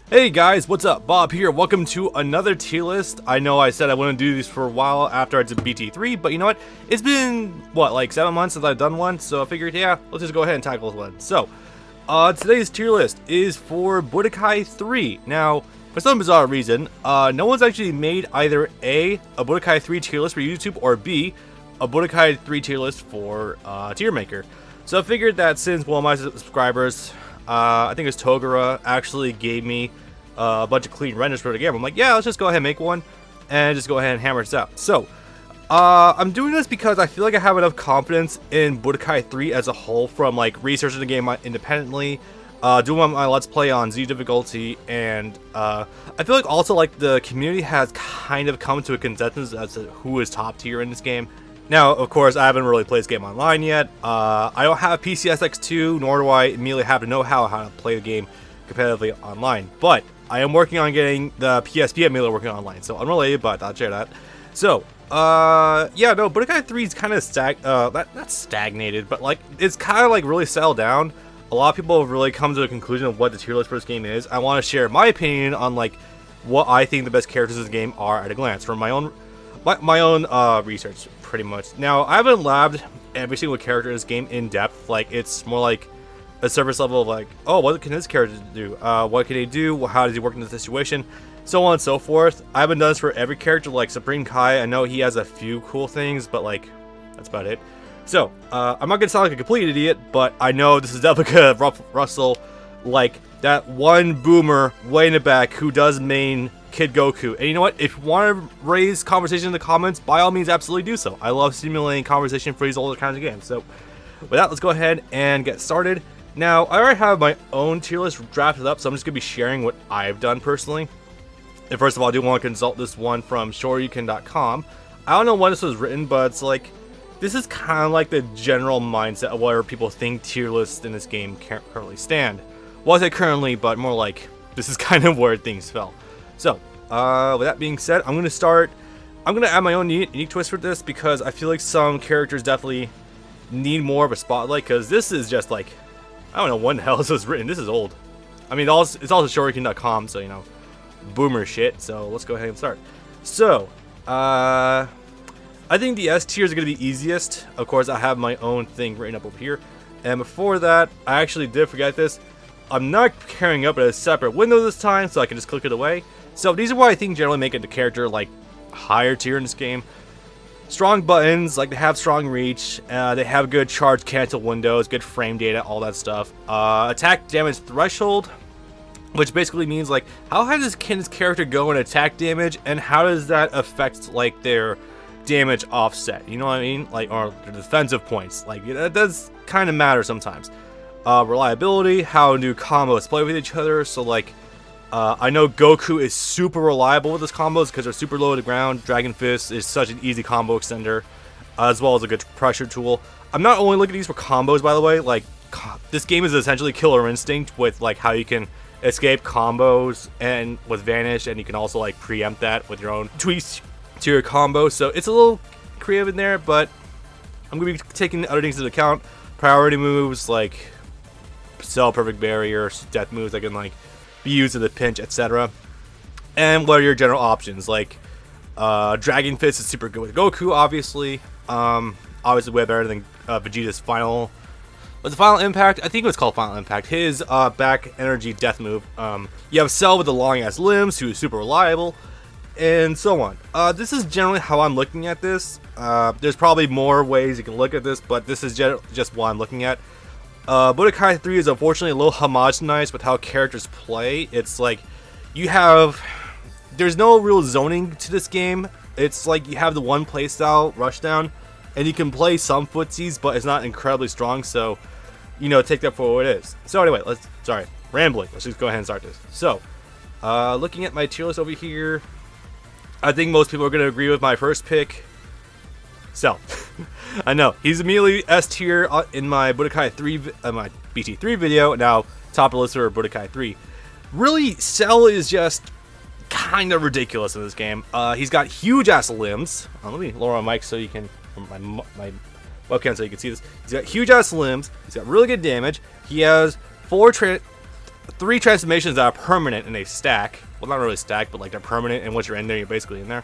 Hey guys, what's up? Bob here. Welcome to another tier list. I know I said I wouldn't do these for a while after I did BT3, but you know what? It's been, what, like 7 months since I've done one, so I figured, yeah, let's just go ahead and tackle this one. So, today's tier list is for Budokai 3. Now, for some bizarre reason, no one's actually made either A Budokai 3 tier list for YouTube, or B, a Budokai 3 tier list for Tier Maker. So I figured that since one of my subscribers, I think it's Togura, actually gave me a bunch of clean renders for the game. I'm like, yeah, let's just go ahead and make one and just go ahead and hammer this out. So, I'm doing this because I feel like I have enough confidence in Budokai 3 as a whole from like researching the game independently, doing my Let's Play on Z difficulty, and I feel like also like the community has kind of come to a consensus as to who is top tier in this game. Now, of course, I haven't really played this game online yet. I don't have PCSX2, nor do I immediately have the know-how how to play the game competitively online. But I am working on getting the PSP emulator working online, so unrelated, but I'll share that. So, yeah, no, Budokai 3 is kind of not stagnated, but like it's kind of like really settled down. A lot of people have really come to the conclusion of what the tier list for this game is. I want to share my opinion on like what I think the best characters in this game are at a glance from my own research, pretty much. Now, I haven't labbed every single character in this game in depth. Like, it's more like a surface level of like, oh, what can this character do? What can he do? How does he work in this situation? So on and so forth. I haven't done this for every character. Like Supreme Kai, I know he has a few cool things, but like, that's about it. So, I'm not gonna sound like a complete idiot, but I know this is definitely gonna rustle like that one boomer way in the back who does main Kid Goku. And you know what? If you want to raise conversation in the comments, by all means, absolutely do so. I love stimulating conversation for these older kinds of games. So, with that, let's go ahead and get started. Now, I already have my own tier list drafted up, so I'm just going to be sharing what I've done personally. And first of all, I do want to consult this one from shoryuken.com. I don't know when this was written, but it's like, this is kind of like the general mindset of where people think tier lists in this game currently stand. Well, I say currently, but more like, this is kind of where things fell. So, with that being said, I'm going to add my own unique twist for this because I feel like some characters definitely need more of a spotlight, because this is just like, I don't know when the hell this was written. This is old. I mean, it's also shoryuken.com, so, you know, boomer shit. So, let's go ahead and start. So, I think the S tiers are going to be easiest. Of course, I have my own thing written up over here. And before that, I actually did forget this. I'm not carrying up a separate window this time, so I can just click it away. So these are what I think generally make it the character like higher tier in this game. Strong buttons, like they have strong reach, they have good charge cancel windows, good frame data, all that stuff. Attack damage threshold, which basically means like how high can this character go in attack damage, and how does that affect like their damage offset? You know what I mean? Like, or their defensive points. Like, that does kind of matter sometimes. Reliability, how do combos play with each other. So like, I know Goku is super reliable with his combos because they're super low to the ground. Dragon Fist is such an easy combo extender, as well as a good pressure tool. I'm not only looking at these for combos, by the way. Like, this game is essentially Killer Instinct with like how you can escape combos and with Vanish, and you can also like preempt that with your own tweaks to your combo. So it's a little creative in there, but I'm gonna be taking other things into account. Priority moves like Cell Perfect Barrier, death moves that can like be used in the pinch, etc. And what are your general options? Like Dragon Fist is super good with Goku, obviously. Obviously way better than Vegeta's final. What's the Final Impact? I think it was called Final Impact. His back energy death move. You have Cell with the long ass limbs, who is super reliable, and so on. This is generally how I'm looking at this. There's probably more ways you can look at this, but this is just what I'm looking at. Budokai 3 is unfortunately a little homogenized with how characters play. It's like there's no real zoning to this game. It's like you have the one playstyle, Rushdown, and you can play some footsies, but it's not incredibly strong, so, you know, take that for what it is. So anyway, rambling. Let's just go ahead and start this. So, looking at my tier list over here, I think most people are going to agree with my first pick, Cell. I know, he's immediately S tier in my Budokai 3, my BT3 video, now top of the list for Budokai 3. Really, Cell is just kind of ridiculous in this game. He's got huge ass limbs. Let me lower my mic so you can, my webcam so you can see this. He's got huge ass limbs, he's got really good damage, he has 4 3 transformations that are permanent and they stack. Well, not really stack, but like they're permanent, and once you're in there, you're basically in there.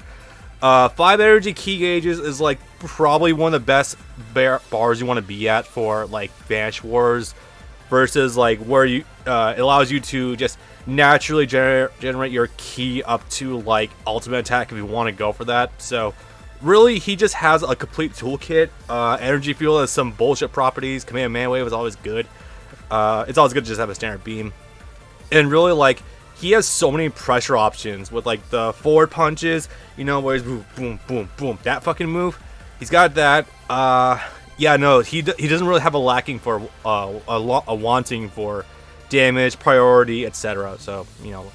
5 energy key gauges is like probably one of the best bars you want to be at for like Vanish Wars, versus like where you it allows you to just naturally generate your key up to like ultimate attack if you want to go for that. So really, he just has a complete toolkit. Energy Fuel has some bullshit properties. Command Man Wave is always good. It's always good to just have a standard beam. And really, like, he has so many pressure options with like the forward punches, you know, where he's boom, boom, boom, boom, that fucking move. He's got that. Yeah, no, he doesn't really have a lacking for a wanting for damage, priority, etc. So, you know,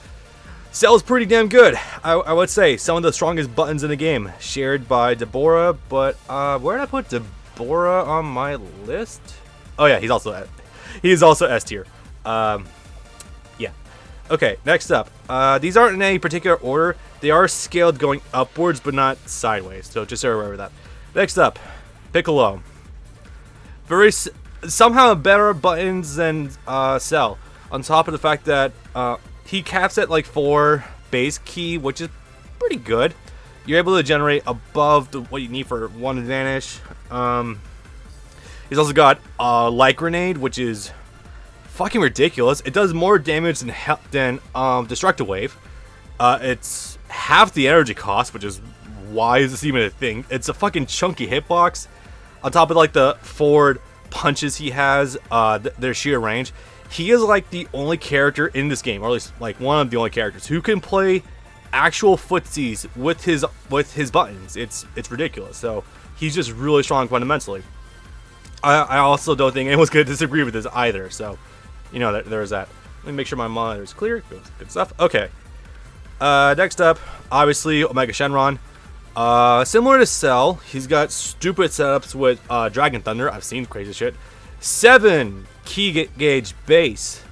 Cell's pretty damn good. I would say some of the strongest buttons in the game, shared by Deborah. But where did I put Deborah on my list? Oh yeah, he's also S tier. Yeah. Okay, next up. These aren't in any particular order. They are scaled going upwards, but not sideways. So just so you're aware of that. Next up, Piccolo. Somehow better buttons than Cell. On top of the fact that he caps at like 4 base key, which is pretty good. You're able to generate above what you need for 1 advantage. He's also got Light Grenade, which is fucking ridiculous. It does more damage than Destructive Wave. It's half the energy cost, which is why is this even a thing? It's a fucking chunky hitbox. On top of like the forward punches he has, their sheer range. He is like the only character in this game, or at least like one of the only characters who can play actual footsies with his buttons. It's ridiculous. So he's just really strong fundamentally. I also don't think anyone's gonna disagree with this either. So, you know, there's that. Let me make sure my monitor is clear. Good stuff. Okay. Next up, obviously Omega Shenron. Similar to Cell, he's got stupid setups with Dragon Thunder. I've seen crazy shit. 7 key gauge base.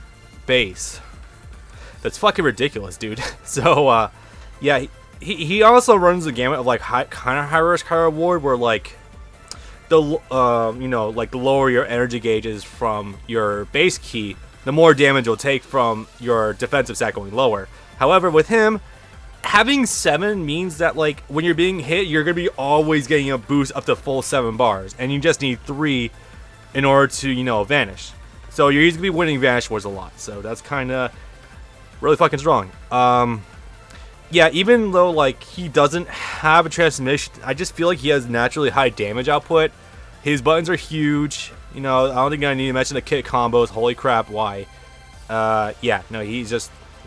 That's fucking ridiculous, dude. So, yeah, he also runs the gamut of like kind of high risk, high reward, where like the you know, like the lower your energy gauges from your base key, the more damage you'll take from your defensive stack going lower. However, with him, having 7 means that like when you're being hit, you're gonna be always getting a boost up to full 7 bars, and you just need 3 in order to, you know, vanish. So you're gonna be winning Vanish Wars a lot. So that's kind of really fucking strong. Yeah, even though like he doesn't have a transmission, I just feel like he has naturally high damage output. His buttons are huge. You know, I don't think I need to mention the kit combos. Holy crap, why? Yeah, no, he's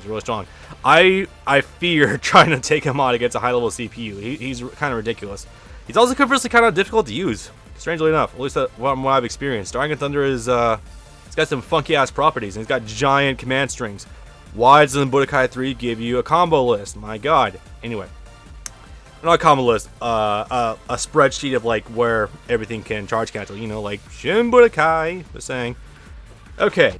really strong. I fear trying to take him on against a high level CPU. He's kind of ridiculous. He's also conversely kind of difficult to use. Strangely enough, at least from what I've experienced. Dragon Thunder is it's got some funky ass properties, and he's got giant command strings. Why doesn't Budokai 3 give you a combo list? My god. Anyway, not a combo list, a spreadsheet of like where everything can charge cancel. You know, like Shin Budokai. Just saying. Okay.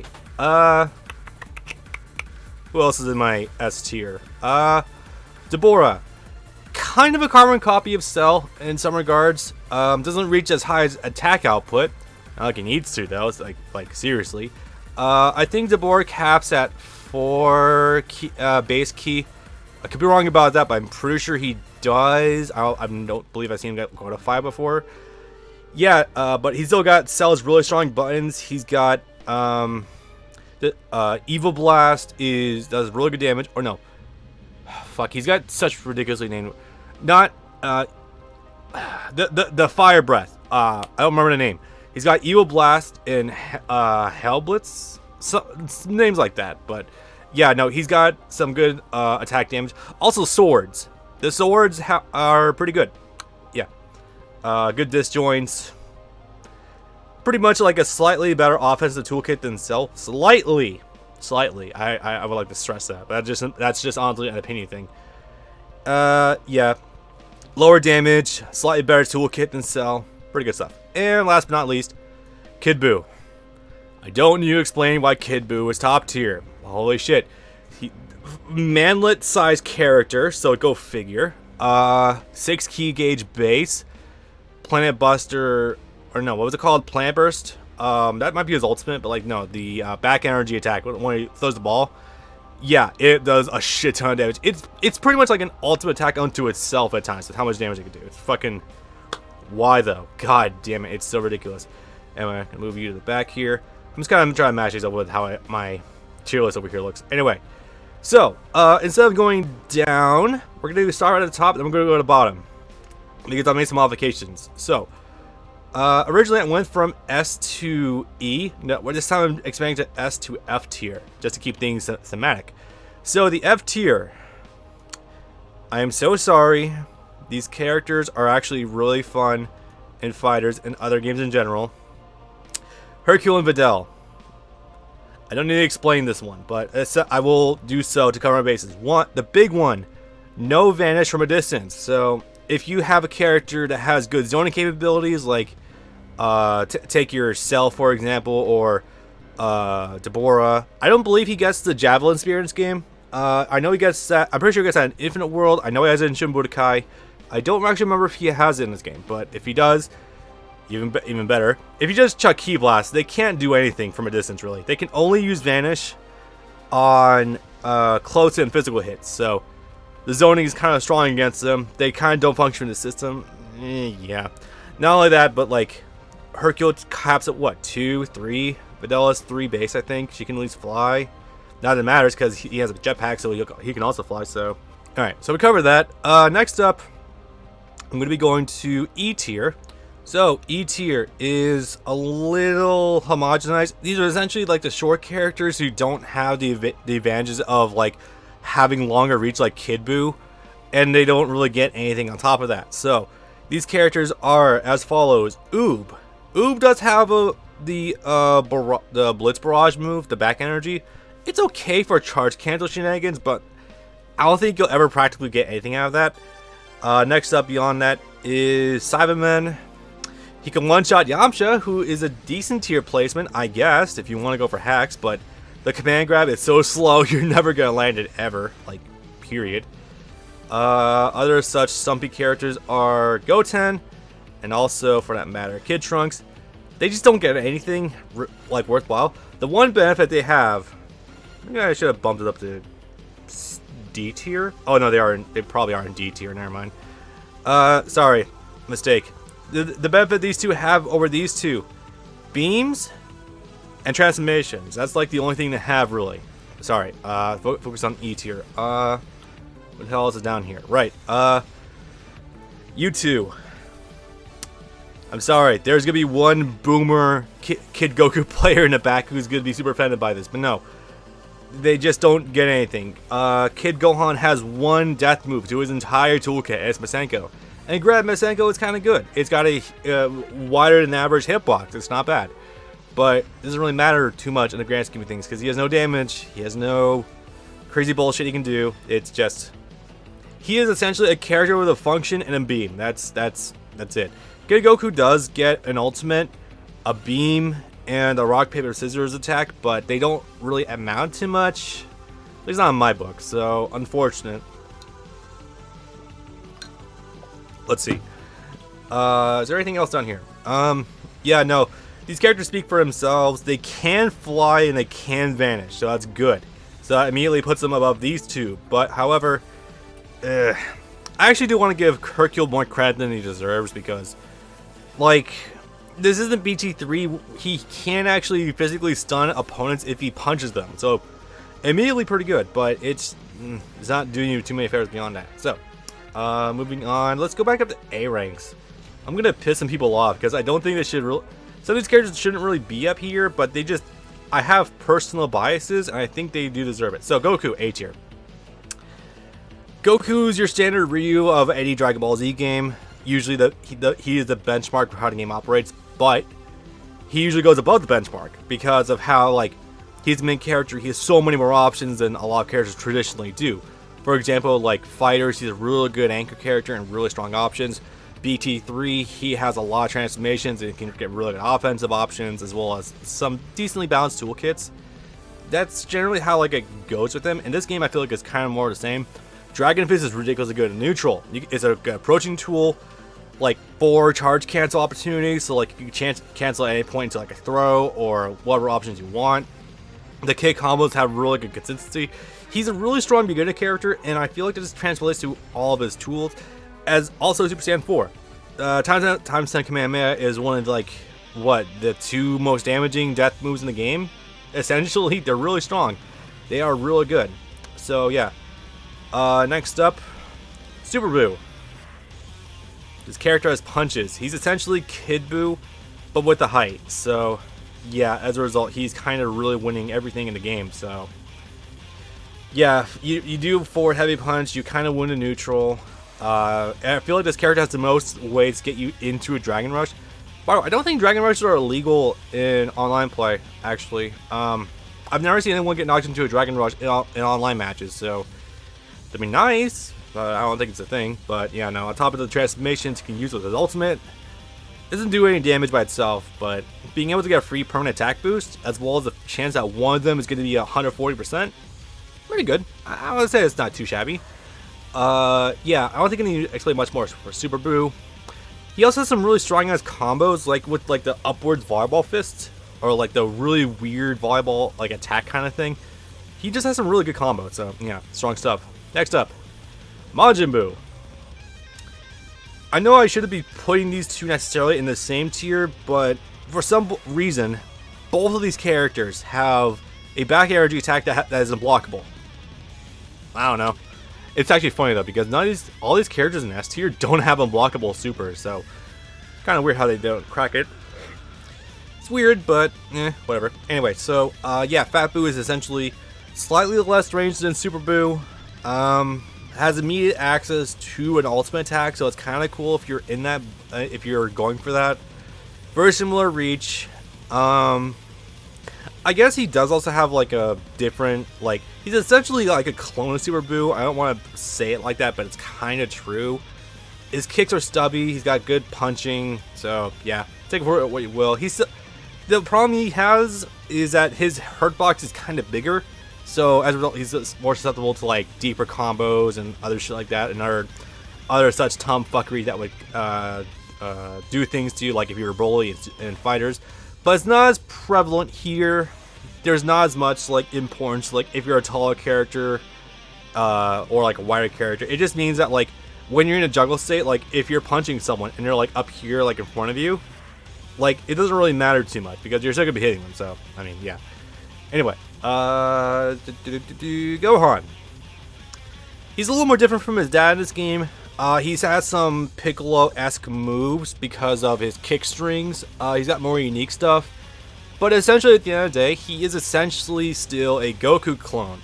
Who else is in my S tier? Deborah. Kind of a carbon copy of Cell in some regards. Doesn't reach as high as attack output. Not like he needs to though. It's like seriously. I think Deborah caps at 4 key, base key. I could be wrong about that, but I'm pretty sure he does. I don't believe I've seen him go to 5 before. Yeah, but he's still got Cell's really strong buttons. He's got the Evil Blast does really good damage. Or no, fuck, he's got such ridiculously named. Not the Fire Breath. I don't remember the name. He's got Evil Blast and Hellblitz. Names like that, but yeah, no, he's got some good attack damage. Also, swords. The swords are pretty good. Yeah, good disjoints. Pretty much like a slightly better offensive toolkit than Cell. Slightly. I would like to stress that. But that's just honestly an opinion thing. Yeah, lower damage, slightly better toolkit than Cell. Pretty good stuff. And last but not least, Kid Buu. I don't need to explain why Kid Buu is top tier. Holy shit. Manlet size character, so go figure. 6 key gauge base. Planet Buster, or no, what was it called? Planet Burst? That might be his ultimate, but like no, the back energy attack when he throws the ball. Yeah, it does a shit ton of damage. It's pretty much like an ultimate attack unto itself at times with how much damage it can do. It's fucking... Why though? God damn it, it's so ridiculous. Anyway, I'm gonna move you to the back here. I'm just kind of trying to match these up with how my tier list over here looks. Anyway, so instead of going down, we're gonna start right at the top, and then we're gonna go to the bottom because I made some modifications. So originally I went from S to E. No, this time I'm expanding to S to F tier just to keep things thematic. So the F tier, I am so sorry. These characters are actually really fun in fighters and other games in general. Hercule and Videl. I don't need to explain this one, but I will do so to cover my bases. The big one, no vanish from a distance. So if you have a character that has good zoning capabilities, like take your Cell for example, or Deborah. I don't believe he gets the Javelin Spear in this game. I know he gets that. I'm pretty sure he gets that in Infinite World. I know he has it in Shin Budokai. I don't actually remember if he has it in this game, but if he does, even better. If you just chuck Ki Blast, they can't do anything from a distance really. They can only use Vanish on close and physical hits. So the zoning is kind of strong against them. They kind of don't function in the system. Yeah. Not only that, but like Hercule caps at what, 2, 3? Videl has 3 base, I think. She can at least fly. Not that it matters because he has a jetpack, so he can also fly. So, all right. So we covered that. Next up, I'm going to be going to E tier. So E tier is a little homogenized. These are essentially like the short characters who don't have the advantages of like having longer reach, like Kid Buu, and they don't really get anything on top of that. So these characters are as follows. Oob. Oob does have the Blitz Barrage move, the back energy. It's okay for charge cancel shenanigans, but I don't think you'll ever practically get anything out of that. Next up beyond that is Cyberman. He can one-shot Yamcha, who is a decent tier placement, I guess, if you want to go for hacks, but the command grab is so slow, you're never going to land it ever, like, period. Other such stumpy characters are Goten, and also, for that matter, Kid Trunks. They just don't get anything, like, worthwhile. The one benefit they have, maybe I should have bumped it up to D tier. Oh, no, they probably are in D tier, never mind. Sorry, mistake. The benefit these two have over these two, beams and transformations. That's like the only thing they have really. Sorry, focus on E tier. What the hell is it down here? Right, you two. I'm sorry, there's gonna be one boomer Kid Goku player in the back who's gonna be super offended by this, but no. They just don't get anything. Kid Gohan has one death move to his entire toolkit, it's Masenko. And grab Masenko is kind of good. It's got a wider than average hitbox. It's not bad. But it doesn't really matter too much in the grand scheme of things because he has no damage. He has no crazy bullshit he can do. It's just... he is essentially a character with a function and a beam. That's it. Kid Goku does get an ultimate, a beam, and a rock, paper, scissors attack, but they don't really amount to much. At least not in my book, so unfortunate. Let's see. Is there anything else down here? Yeah, no. These characters speak for themselves. They can fly and they can vanish, so that's good. So that immediately puts them above these two. But, however, I actually do want to give Hercule more credit than he deserves because, like, this isn't BT3. He can actually physically stun opponents if he punches them. So, immediately pretty good, but it's not doing you too many favors beyond that. So, moving on, let's go back up to A ranks. I'm gonna piss some people off because I don't think they should really. Some of these characters shouldn't really be up here, but they just. I have personal biases, and I think they do deserve it. So Goku, A tier. Goku's your standard Ryu of any Dragon Ball Z game. Usually, he is the benchmark for how the game operates, but he usually goes above the benchmark because of how like he's the main character. He has so many more options than a lot of characters traditionally do. For example, like fighters, he's a really good anchor character and really strong options. BT3, he has a lot of transformations and can get really good offensive options as well as some decently balanced toolkits. That's generally how like it goes with him. In this game, I feel like it's kind of more the same. Dragon Fist is ridiculously good in neutral. It's a good approaching tool. like 4 charge cancel opportunities, so like you can cancel at any point into like a throw or whatever options you want. The kick combos have really good consistency. He's a really strong beginner character, and I feel like this translates to all of his tools, as also Super Saiyan 4. Times 10 Kamehameha is one of the 2 most damaging death moves in the game. Essentially, they're really strong. They are really good. So yeah. Next up, Super Boo. This character has punches. He's essentially Kid Boo, but with the height. So yeah, as a result, he's kind of really winning everything in the game. So yeah, you do forward heavy punch, you kind of win a neutral. I feel like this character has the most ways to get you into a Dragon Rush. By the way, I don't think Dragon Rushes are illegal in online play, actually. I've never seen anyone get knocked into a Dragon Rush in online matches, so that'd be nice, but I don't think it's a thing. But yeah, no, on top of the transformations, you can use it with his ultimate. Doesn't do any damage by itself, but being able to get a free permanent attack boost, as well as the chance that one of them is going to be 140%, pretty good. I would say it's not too shabby. Yeah, I don't think I need to explain much more for Super Boo. He also has some really strong ass combos, like with like the upwards volleyball fist, or like the really weird volleyball like attack kind of thing. He just has some really good combos, so yeah, strong stuff. Next up, Majin Buu. I know I shouldn't be putting these two necessarily in the same tier, but for some reason, both of these characters have a back energy attack that is unblockable. I don't know. It's actually funny though, because all these characters in S tier don't have unblockable supers, so kind of weird how they don't crack it. It's weird, but whatever. Anyway, so yeah, Fat Buu is essentially slightly less ranged than Super Buu. Has immediate access to an ultimate attack, so it's kind of cool if you're in that, if you're going for that. Very similar reach. I guess he does also have like a different, like, he's essentially like a clone of Super Buu. I don't want to say it like that, but it's kind of true. His kicks are stubby. He's got good punching. So yeah, take it for what you will. The problem he has is that his hurt box is kind of bigger. So as a result, he's more susceptible to like deeper combos and other shit like that, and other such tomfuckery that would do things to you, like if you're a Broly in fighters. But it's not as prevalent here. There's not as much like importance, like if you're a taller character or like a wider character. It just means that like when you're in a juggle state, like if you're punching someone and they're like up here, like in front of you, like it doesn't really matter too much because you're still gonna be hitting them. So I mean, yeah. Anyway, Gohan. He's a little more different from his dad in this game. He's had some Piccolo-esque moves because of his kick strings. He's got more unique stuff. But essentially, at the end of the day, he is essentially still a Goku clone.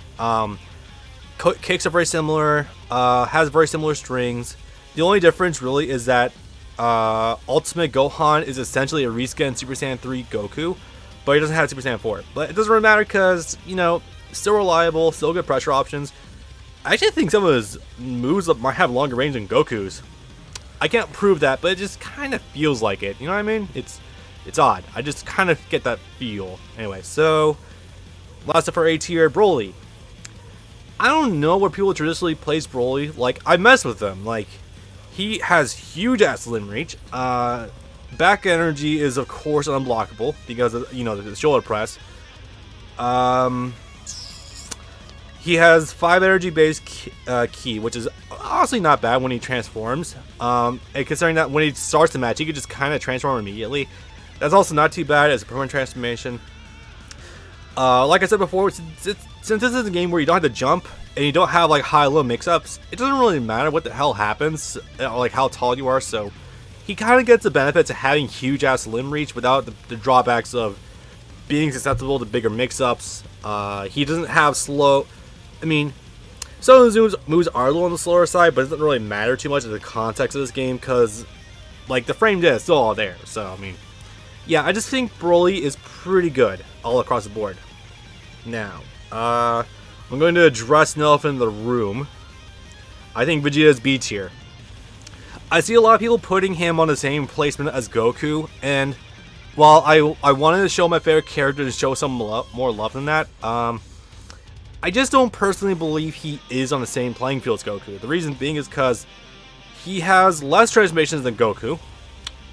Kicks are very similar, has very similar strings. The only difference really is that Ultimate Gohan is essentially a reskin Super Saiyan 3 Goku, but he doesn't have Super Saiyan 4. But it doesn't really matter because, you know, still reliable, still good pressure options. I actually think some of his moves might have longer range than Goku's. I can't prove that, but it just kind of feels like it. You know what I mean? It's odd. I just kind of get that feel. Anyway, so last up for A tier, Broly. I don't know where people traditionally place Broly. Like, I mess with them. Like, he has huge ass limb reach. Back energy is of course unblockable because of, you know, the shoulder press. He has 5 energy base key, which is honestly not bad when he transforms. And considering that when he starts the match, he could just kind of transform immediately. That's also not too bad as a permanent transformation. Like I said before, since this is a game where you don't have to jump and you don't have like high-low mix-ups, it doesn't really matter what the hell happens, like how tall you are. So he kind of gets the benefits of having huge-ass limb reach without the drawbacks of being susceptible to bigger mix-ups. He doesn't have slow. I mean, some of the moves are a little on the slower side, but it doesn't really matter too much in the context of this game because, like, the frame data is still all there. So, I mean, yeah, I just think Broly is pretty good all across the board. Now, I'm going to address an elephant in the room. I think Vegeta's B tier. I see a lot of people putting him on the same placement as Goku, and while I wanted to show my favorite character to show some more love than that, I just don't personally believe he is on the same playing field as Goku. The reason being is because he has less transformations than Goku.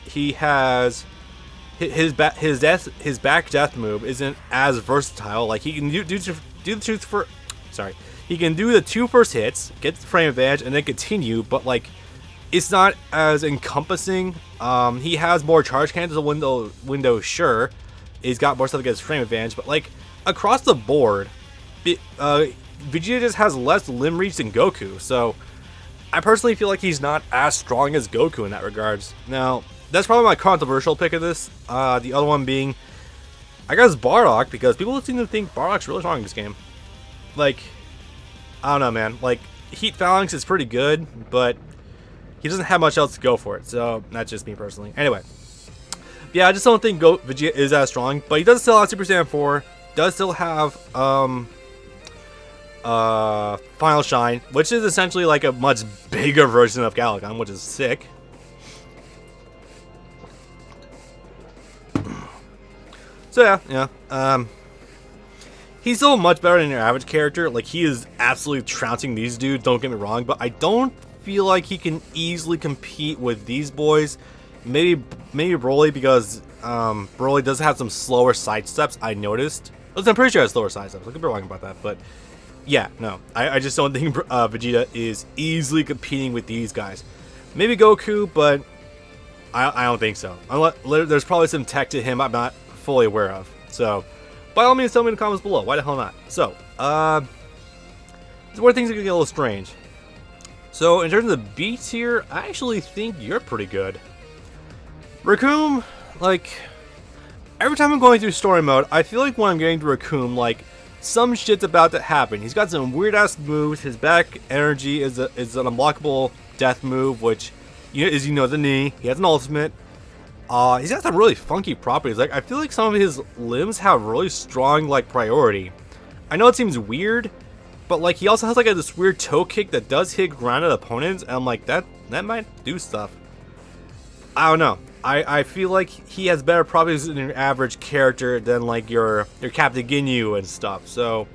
He has his back death move isn't as versatile. Like he can do the he can do the 2 first hits, get the frame advantage, and then continue. But like, it's not as encompassing. He has more charge cannons as a window. Sure, he's got more stuff to get his frame advantage. But like across the board, Vegeta just has less limb reach than Goku. So I personally feel like he's not as strong as Goku in that regards. Now, that's probably my controversial pick of this. The other one being, I guess, Bardock, because people seem to think Bardock's really strong in this game. Like, I don't know, man. Like, Heat Phalanx is pretty good, but he doesn't have much else to go for it. So, that's just me personally. Anyway. Yeah, I just don't think Vegeta is as strong, but he does still have Super Saiyan 4. Does still have, Final Shine, which is essentially like a much bigger version of Galagon, which is sick. So yeah. He's still much better than your average character. Like, he is absolutely trouncing these dudes, don't get me wrong, but I don't feel like he can easily compete with these boys. Maybe Broly, because Broly does have some slower side steps, I noticed. I'm pretty sure he has slower side steps. I could be wrong about that, but yeah, no. I just don't think Vegeta is easily competing with these guys. Maybe Goku, but I don't think so. There's probably some tech to him I'm not fully aware of. So, by all means, tell me in the comments below. Why the hell not? So, this is where things are going to get a little strange. So, in terms of B tier, I actually think you're pretty good. Raccoon, like, every time I'm going through story mode, I feel like when I'm getting to Raccoon, like, some shit's about to happen. He's got some weird ass moves. His back energy is an unblockable death move, which is the knee. He has an ultimate. He's got some really funky properties. Like, I feel like some of his limbs have really strong like priority. I know it seems weird, but like he also has like this weird toe kick that does hit grounded opponents, and I'm like that might do stuff. I don't know. I feel like he has better properties than your average character than like your Captain Ginyu and stuff. So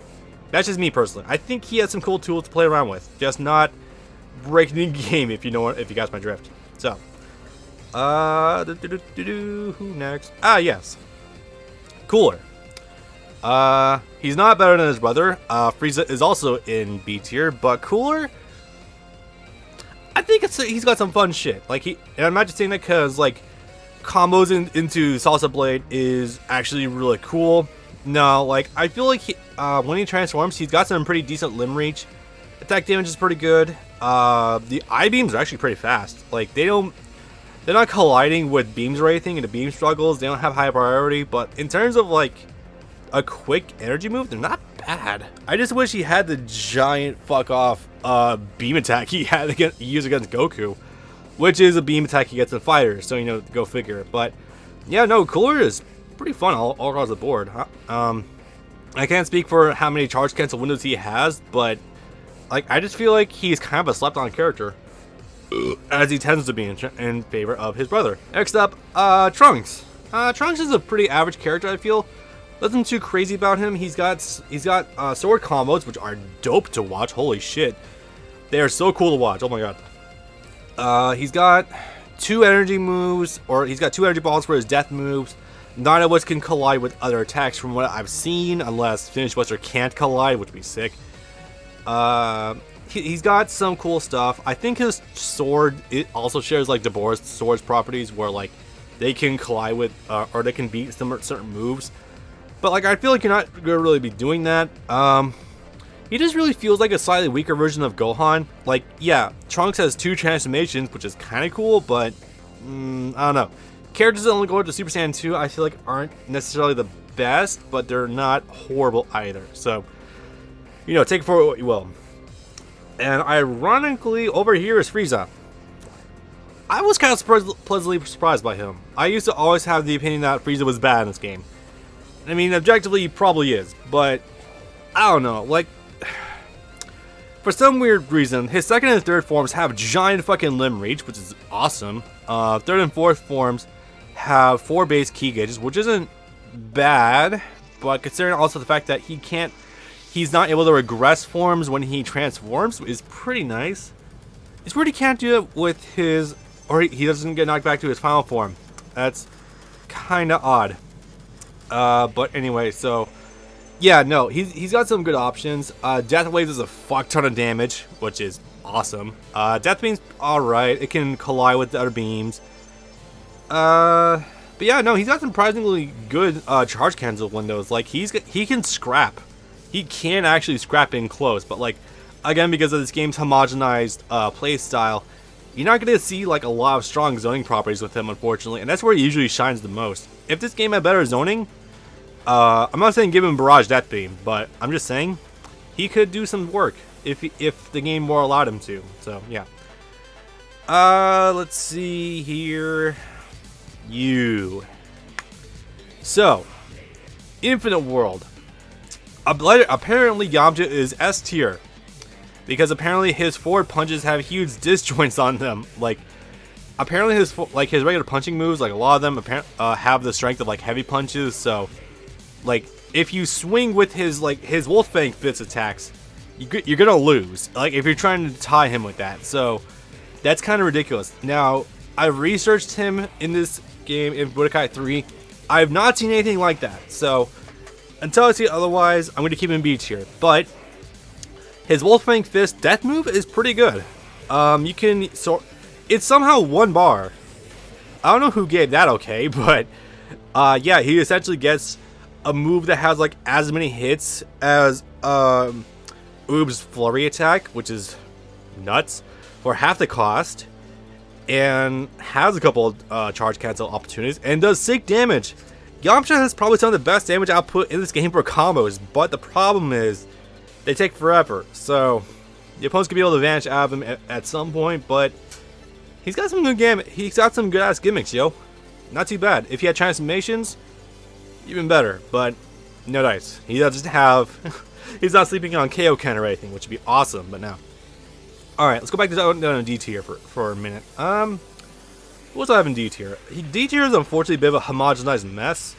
that's just me personally. I think he has some cool tools to play around with, just not breaking the game, if you got my drift. So, who next? Yes, Cooler. He's not better than his brother. Frieza is also in B tier, but Cooler, I think he's got some fun shit. Like and I'm not just saying that because like combos into Salsa Blade is actually really cool. No, like I feel like when he transforms, he's got some pretty decent limb reach. Attack damage is pretty good. The I beams are actually pretty fast. Like they're not colliding with beams or anything in the beam struggles. They don't have high priority, but in terms of like a quick energy move, they're not bad. I just wish he had the giant fuck off beam attack he used against Goku, which is a beam attack he gets in fighters. So go figure. But yeah, no, Cooler is pretty fun all across the board. I can't speak for how many charge cancel windows he has, but like I just feel like he's kind of a slept on character, as he tends to be in favor of his brother. Next up, Trunks. Trunks is a pretty average character, I feel. Nothing too crazy about him. He's got sword combos, which are dope to watch. Holy shit, they are so cool to watch. Oh my god. He's got two energy moves, or he's got two energy balls for his death moves. None of which can collide with other attacks from what I've seen, unless Finish Buster can't collide, which would be sick. He's got some cool stuff. I think his sword, it also shares like Deborah's sword's properties, where like they can collide with or they can beat some certain moves. But like I feel like you're not gonna really be doing that. He just really feels like a slightly weaker version of Gohan. Like, yeah, Trunks has two transformations, which is kind of cool, but I don't know. Characters that only go to Super Saiyan 2, I feel like aren't necessarily the best, but they're not horrible either. So, take it for what you will. And ironically, over here is Frieza. I was kind of pleasantly surprised by him. I used to always have the opinion that Frieza was bad in this game. I mean, objectively, he probably is, but I don't know. Like, for some weird reason, his second and third forms have giant fucking limb reach, which is awesome. Third and fourth forms have 4 base key gauges, which isn't bad, but considering also the fact that he's not able to regress forms when he transforms, is pretty nice. It's weird he can't do it with his, or he doesn't get knocked back to his final form. That's kind of odd. But anyway, so yeah, no, he's got some good options. Death Wave does a fuck ton of damage, which is awesome. Death Beam's alright. It can collide with the other beams. But yeah, no, he's got surprisingly good charge cancel windows. Like he can scrap. He can actually scrap in close, but like again, because of this game's homogenized play style, you're not gonna see like a lot of strong zoning properties with him, unfortunately, and that's where he usually shines the most. If this game had better zoning, I'm not saying give him Barrage Death Beam, but I'm just saying he could do some work if the game more allowed him to. So yeah. Let's see here. So, Infinite World. Apparently Yamcha is S tier, because apparently his forward punches have huge disjoints on them. Like, apparently his regular punching moves, like a lot of them have the strength of like heavy punches. So, like if you swing with his Wolf Fang Fist attacks, you're gonna lose. Like if you're trying to tie him with that. So that's kind of ridiculous. Now I've researched him in this game in Budokai 3. I have not seen anything like that. So until I see otherwise, I'm going to keep him B tier. But his Wolf Fang Fist death move is pretty good. It's somehow one bar. I don't know who gave that okay, but yeah, he essentially gets a move that has like as many hits as Oob's Flurry attack, which is nuts, for half the cost, and has a couple charge cancel opportunities, and does sick damage. Yamcha has probably some of the best damage output in this game for combos, but the problem is they take forever. So the opponents could be able to advantage out of him at some point, but he's got some good he's got some good ass gimmicks, yo. Not too bad. If he had transformations, even better, but no dice. He doesn't have he's not sleeping on Kaioken or anything, which would be awesome, but no. Alright, let's go back to D tier for a minute. What's I have in D tier? D tier is unfortunately a bit of a homogenized mess.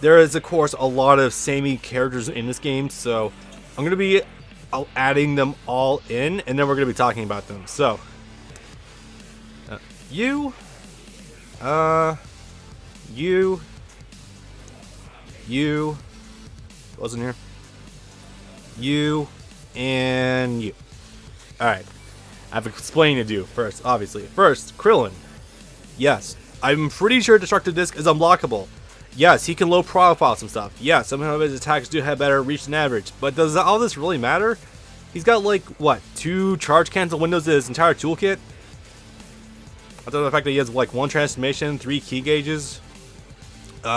There is, of course, a lot of samey characters in this game, so I'm going to be adding them all in, and then we're going to be talking about them. So, you, wasn't here, you, and you. Alright, I have explaining to do first, obviously. First, Krillin. Yes, I'm pretty sure Destructive Disc is unblockable. Yes, he can low profile some stuff. Yes, some of his attacks do have better reach than average. But does all this really matter? He's got like, what, 2 charge cancel windows in his entire toolkit? Other than the fact that he has like 1 transformation, 3 key gauges,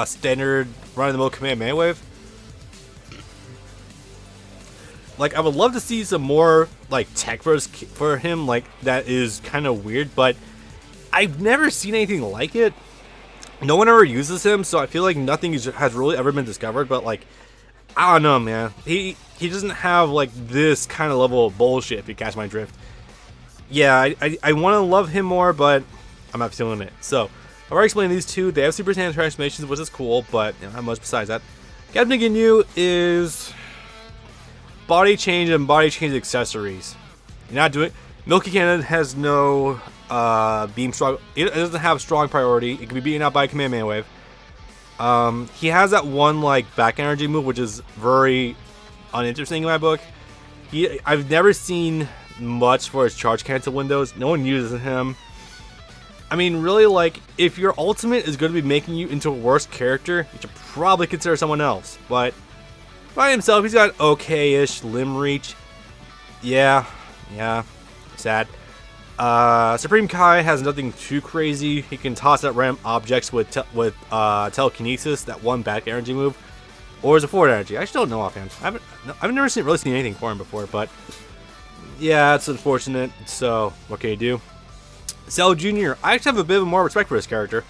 standard run-of-the-mill Kamehameha Wave. Like, I would love to see some more like tech for him, like that is kind of weird, but I've never seen anything like it. No one ever uses him, so I feel like nothing has really ever been discovered. But like, I don't know, man. He doesn't have like this kind of level of bullshit, if you catch my drift. Yeah, I want to love him more, but I'm not feeling it. So I've already explained these two. They have Super Saiyan transformations, which is cool, but you know, not much besides that. Captain Ginyu is body change and body change accessories. You're not doing. Milky Cannon has no beam strong. It doesn't have strong priority. It can be beaten out by a Kamehameha Wave. He has that one like back energy move, which is very uninteresting in my book. I've never seen much for his charge cancel windows. No one uses him. I mean, really, like, if your ultimate is going to be making you into a worse character, you should probably consider someone else. But by himself, he's got okay-ish limb reach. Yeah, sad. Supreme Kai has nothing too crazy. He can toss out random objects with telekinesis, that one back energy move, or is it forward energy? I just don't know offhand. I've never really seen anything for him before, but yeah, it's unfortunate. So what can you do? Cell Jr. I actually have a bit of more respect for this character.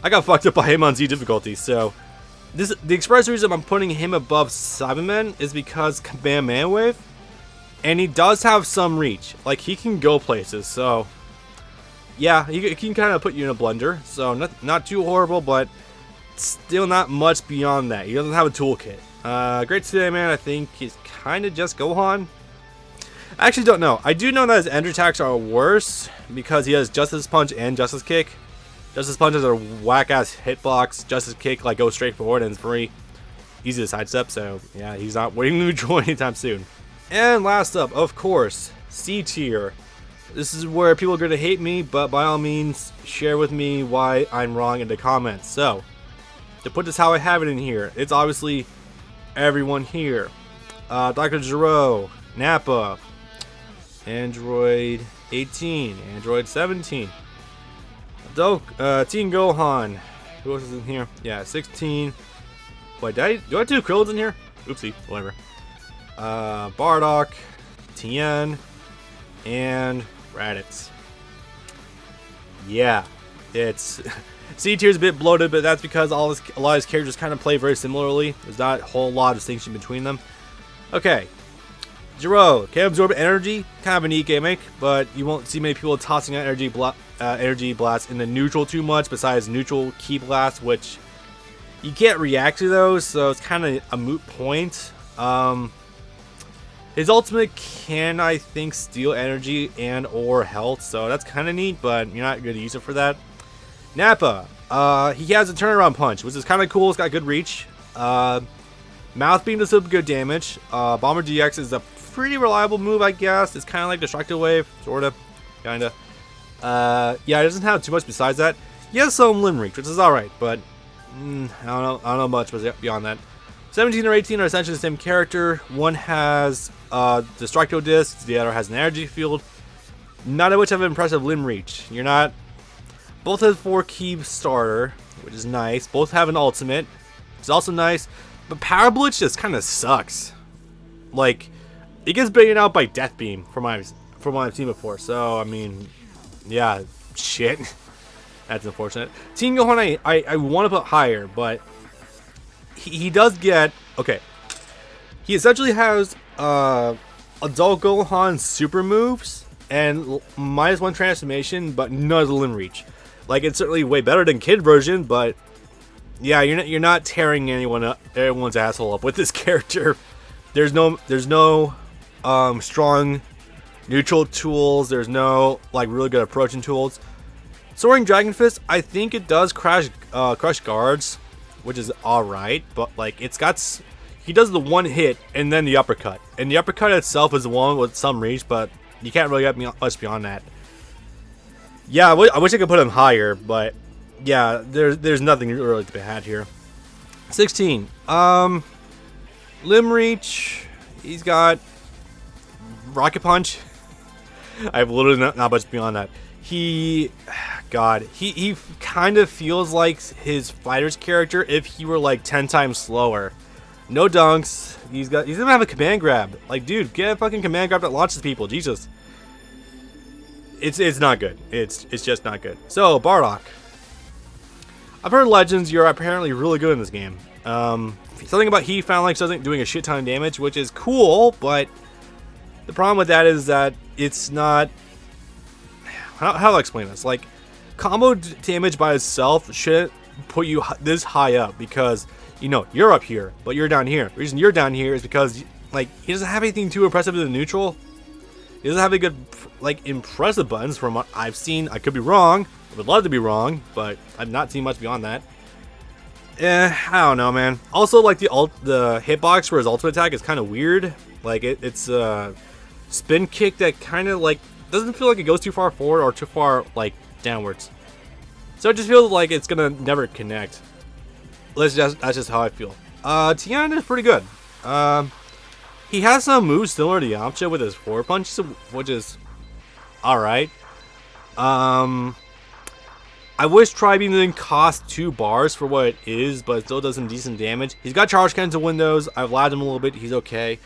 I got fucked up by him on Z difficulty, so the express reason I'm putting him above Cybermen is because Kamehameha Wave. And he does have some reach. Like, he can go places, so yeah, he can kind of put you in a blender. So not too horrible, but still not much beyond that. He doesn't have a toolkit. Great today, man. I think he's kind of just Gohan. I actually don't know. I do know that his energy attacks are worse because he has Justice Punch and Justice Kick. Justice Punches are whack-ass hitbox. Justice Kick like goes straight forward and it's very easy to sidestep. So yeah, he's not winning neutral anytime soon. And last up, of course, C tier. This is where people are going to hate me, but by all means, share with me why I'm wrong in the comments. So, to put this how I have it in here, it's obviously everyone here. Dr. Gero, Nappa, Android 18, Android 17, Teen Gohan. Who else is in here? Yeah, 16. Wait, do I have 2 Krillins in here? Oopsie, whatever. Bardock, Tien, and Raditz. Yeah, it's C tier is a bit bloated, but that's because a lot of his characters kind of play very similarly. There's not a whole lot of distinction between them. Okay, Gero can absorb energy, kind of a neat gimmick, but you won't see many people tossing out energy blast in the neutral too much. Besides neutral key blast, which you can't react to those, so it's kind of a moot point. His ultimate can, I think, steal energy and or health, so that's kind of neat, but you're not going to use it for that. Nappa, he has a turnaround punch, which is kind of cool. It's got good reach. Mouth Beam does some good damage. Bomber DX is a pretty reliable move, I guess. It's kind of like Destructive Wave, sort of, kind of. Yeah, it doesn't have too much besides that. He has some Limb Reach, which is alright, but I don't know much beyond that. 17 or 18 are essentially the same character. One has Destructo Disc, the other has an energy field. None of which have impressive limb reach. Both have 4 key starter, which is nice. Both have an ultimate, which is also nice. But Power Blitz just kind of sucks. Like, it gets baited out by Death Beam from what I've seen before. So I mean, yeah, shit. That's unfortunate. Teen Gohan, I want to put higher, but he does get, okay, he essentially has Adult Gohan super moves and -1 transformation, but none of the limb reach. Like, it's certainly way better than kid version, but yeah, you're not tearing everyone's asshole up with this character. There's no strong neutral tools. There's no like really good approaching tools. Soaring Dragon Fist, I think it does crush guards, which is alright, but like he does the one hit and then the uppercut, and the uppercut itself is the one with some reach, but you can't really get much beyond that. Yeah, I wish I could put him higher, but yeah, there's nothing really to be had here. 16, limb reach, he's got Rocket Punch. I have literally not much beyond that. He kind of feels like his fighter's character if he were like 10 times slower. No dunks. He's gonna have a command grab. Like, dude, get a fucking command grab that launches people. Jesus. It's not good. It's just not good. So Bardock. I've heard legends you're apparently really good in this game. Something about he found like doesn't doing a shit ton of damage, which is cool, but the problem with that is that it's not. How do I explain this? Like, combo damage by itself shouldn't put you this high up because, you know, you're up here, but you're down here. The reason you're down here is because, like, he doesn't have anything too impressive in the neutral. He doesn't have a good, like, impressive buttons from what I've seen. I could be wrong. I would love to be wrong, but I've not seen much beyond that. I don't know, man. Also, like, the hitbox for his ultimate attack is kind of weird. Like, it's a spin kick that kind of, like, doesn't feel like it goes too far forward or too far like downwards. So it just feels like it's gonna never connect. That's just how I feel. Tien is pretty good. He has some moves similar to Yamcha with his forward punch, which is alright. I wish Tri-Beam didn't cost 2 bars for what it is, but it still does some decent damage. He's got charge cannons and windows. I've lagged him a little bit. He's okay.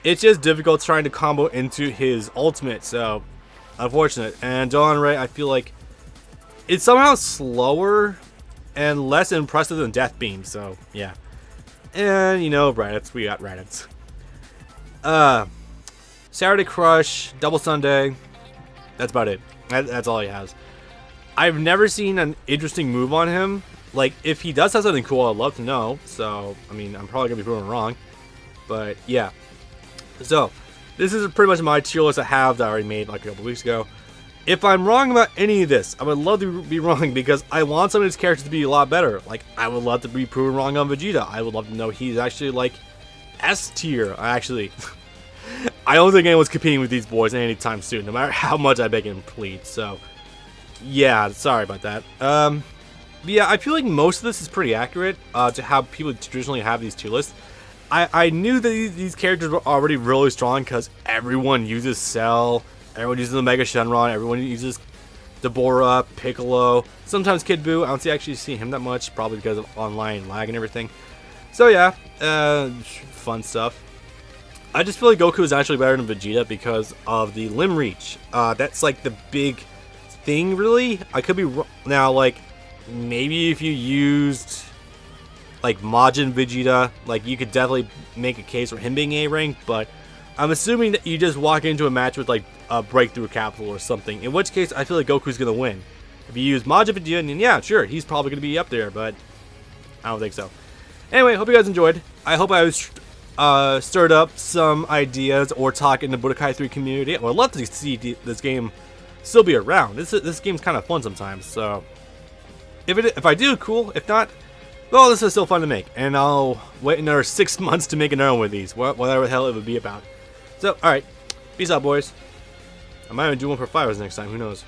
It's just difficult trying to combo into his ultimate, so unfortunate. And John Ray, I feel like it's somehow slower and less impressive than Death Beam, so yeah. And you know, Raditz, we got Raditz. Saturday Crush, Double Sunday, that's about it. That's all he has. I've never seen an interesting move on him. Like, if he does have something cool, I'd love to know. So, I mean, I'm probably gonna be proven wrong, but yeah. So, this is pretty much my tier list I have that I already made like a couple weeks ago. If I'm wrong about any of this, I would love to be wrong because I want some of these characters to be a lot better. Like, I would love to be proven wrong on Vegeta. I would love to know he's actually like S tier. I don't think anyone's competing with these boys anytime soon, no matter how much I beg and plead. So, yeah, sorry about that. Yeah, I feel like most of this is pretty accurate to how people traditionally have these tier lists. I knew that these characters were already really strong because everyone uses Cell, everyone uses the Mega Shenron, everyone uses Deborah, Piccolo, sometimes Kid Buu. I don't actually see him that much, probably because of online lag and everything. So yeah, fun stuff. I just feel like Goku is actually better than Vegeta because of the limb reach. That's like the big thing, really. I could be wrong. Now, like, maybe if you used like Majin Vegeta, like, you could definitely make a case for him being A rank, but I'm assuming that you just walk into a match with like a breakthrough capital or something, in which case I feel like Goku's gonna win. If you use Majin Vegeta, then yeah, sure, he's probably gonna be up there, but I don't think so. Anyway, hope you guys enjoyed. I hope I was stirred up some ideas or talk in the Budokai 3 community. I would love to see this game still be around. This game's kind of fun sometimes, so if I do, cool. If not, well, this is still fun to make, and I'll wait another 6 months to make another one of these, whatever the hell it would be about. So, alright, peace out, boys. I might even do one for 5 hours next time, who knows.